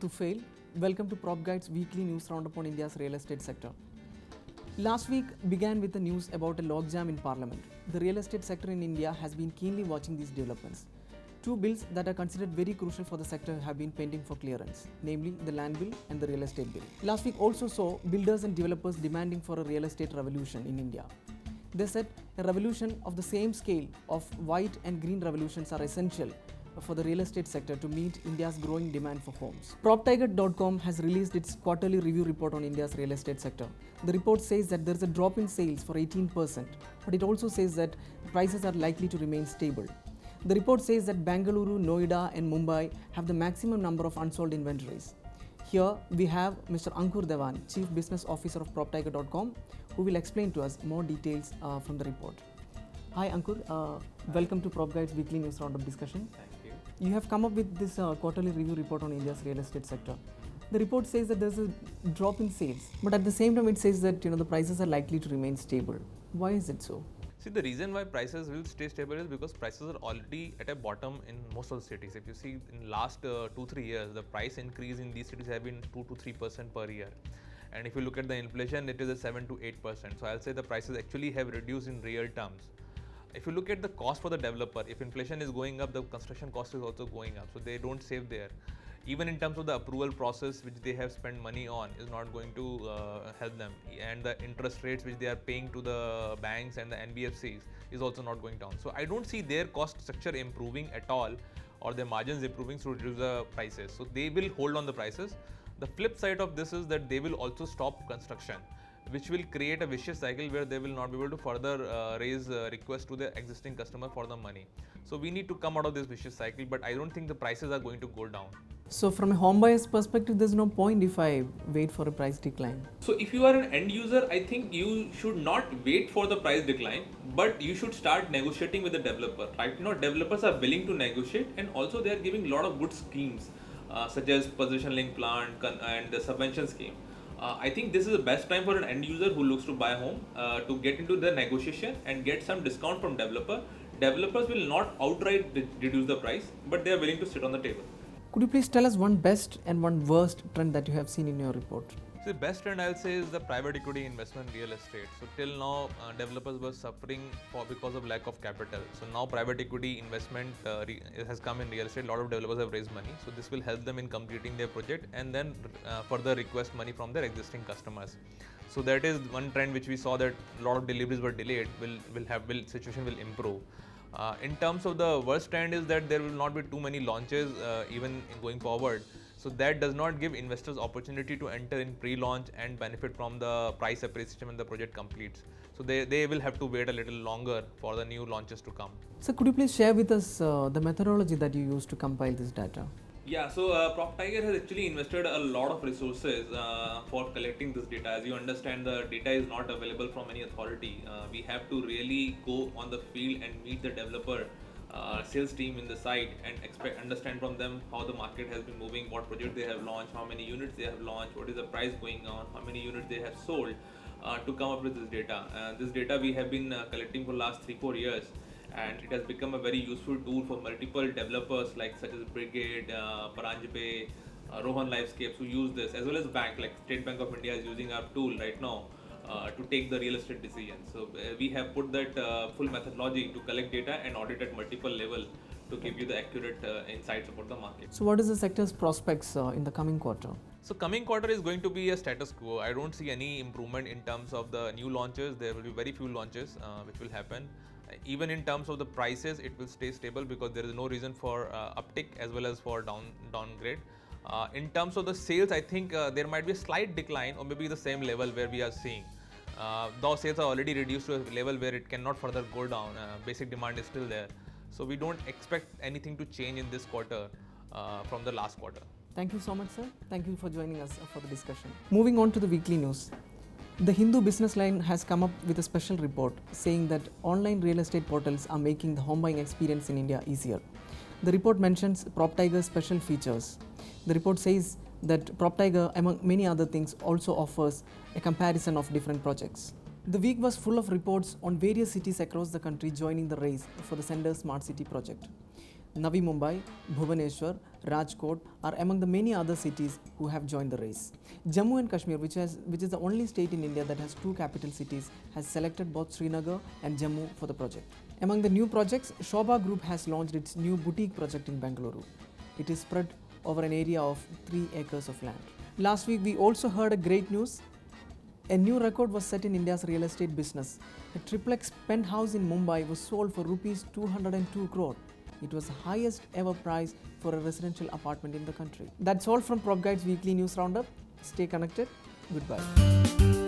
to fail. Welcome to PropGuide's weekly news roundup on India's real estate sector. Last week began with the news about a logjam in Parliament. The real estate sector in India has been keenly watching these developments. Two bills that are considered very crucial for the sector have been pending for clearance, namely the land bill and the real estate bill. Last week also saw builders and developers demanding for a real estate revolution in India. They said a revolution of the same scale of white and green revolutions are essential for the real estate sector to meet India's growing demand for homes. PropTiger.com has released its quarterly review report on India's real estate sector. The report says that there is a drop in sales for 18%, but it also says that prices are likely to remain stable. The report says that Bengaluru, Noida and Mumbai have the maximum number of unsold inventories. Here we have Mr. Ankur Dhawan, Chief Business Officer of PropTiger.com, who will explain to us more details from the report. Hi Ankur, welcome to PropGuide's weekly news roundup discussion. Thank you. You have come up with this quarterly review report on India's real estate sector. The report says that there's a drop in sales, but at the same time it says that the prices are likely to remain stable. Why is it so? See, the reason why prices will stay stable is because prices are already at a bottom in most of the cities. If you see in last 2-3 years, the price increase in these cities have been 2 to 3% per year. And if you look at the inflation, it is a 7 to 8%. So I'll say the prices actually have reduced in real terms. If you look at the cost for the developer, if inflation is going up, the construction cost is also going up. So they don't save there. Even in terms of the approval process, which they have spent money on, is not going to help them. And the interest rates which they are paying to the banks and the NBFCs is also not going down. So I don't see their cost structure improving at all, or their margins improving to reduce the prices. So they will hold on the prices. The flip side of this is that they will also stop construction, which will create a vicious cycle where they will not be able to further raise requests to the existing customer for the money. So we need to come out of this vicious cycle, but I don't think the prices are going to go down. So from a home buyer's perspective, there's no point if I wait for a price decline. So if you are an end user, I think you should not wait for the price decline, but you should start negotiating with the developer. Right now, developers are willing to negotiate, and also they are giving a lot of good schemes, such as possession link plan and the subvention scheme. I think this is the best time for an end user who looks to buy a home to get into the negotiation and get some discount from developer. Developers will not outright reduce the price, but they are willing to sit on the table. Could you please tell us one best and one worst trend that you have seen in your report? So the best trend I'll say is the private equity investment in real estate. So till now, developers were suffering because of lack of capital. So now private equity investment has come in real estate. A lot of developers have raised money. So this will help them in completing their project and then further request money from their existing customers. So that is one trend which we saw, that a lot of deliveries were delayed. Situation will improve. In terms of the worst trend is that there will not be too many launches even going forward. So that does not give investors opportunity to enter in pre-launch and benefit from the price appreciation when the project completes. So they will have to wait a little longer for the new launches to come. So could you please share with us the methodology that you used to compile this data? Yeah, so PropTiger has actually invested a lot of resources for collecting this data. As you understand, the data is not available from any authority. We have to really go on the field and meet the developer sales team in the site and understand from them how the market has been moving, what project they have launched, how many units they have launched, what is the price going on, how many units they have sold, to come up with this data. This data we have been collecting for the last 3-4 years, and it has become a very useful tool for multiple developers such as Brigade, Paranjpe, Rohan Lifescapes, who use this, as well as bank like State Bank of India is using our tool right now to take the real estate decisions. So we have put that full methodology to collect data and audit at multiple level to give you the accurate insights about the market. So what is the sector's prospects in the coming quarter? So coming quarter is going to be a status quo. I don't see any improvement in terms of the new launches. There will be very few launches which will happen. Even in terms of the prices, it will stay stable because there is no reason for uptick as well as for downgrade. In terms of the sales, I think there might be a slight decline or maybe the same level where we are seeing. Those sales are already reduced to a level where it cannot further go down. Basic demand is still there. So we don't expect anything to change in this quarter from the last quarter. Thank you so much, sir. Thank you for joining us for the discussion. Moving on to the weekly news. The Hindu business line has come up with a special report saying that online real estate portals are making the home buying experience in India easier. The report mentions PropTiger's special features. The report says that PropTiger, among many other things, also offers a comparison of different projects. The week was full of reports on various cities across the country joining the race for the Sender's Smart City project. Navi Mumbai, Bhubaneswar, Rajkot are among the many other cities who have joined the race. Jammu and Kashmir, which is the only state in India that has two capital cities, has selected both Srinagar and Jammu for the project. Among the new projects, Shobha Group has launched its new boutique project in Bengaluru. It is spread over an area of 3 acres of land. Last week, we also heard a great news. A new record was set in India's real estate business. A triplex penthouse in Mumbai was sold for rupees 202 crore. It was the highest ever price for a residential apartment in the country. That's all from PropGuide's weekly news roundup. Stay connected. Goodbye.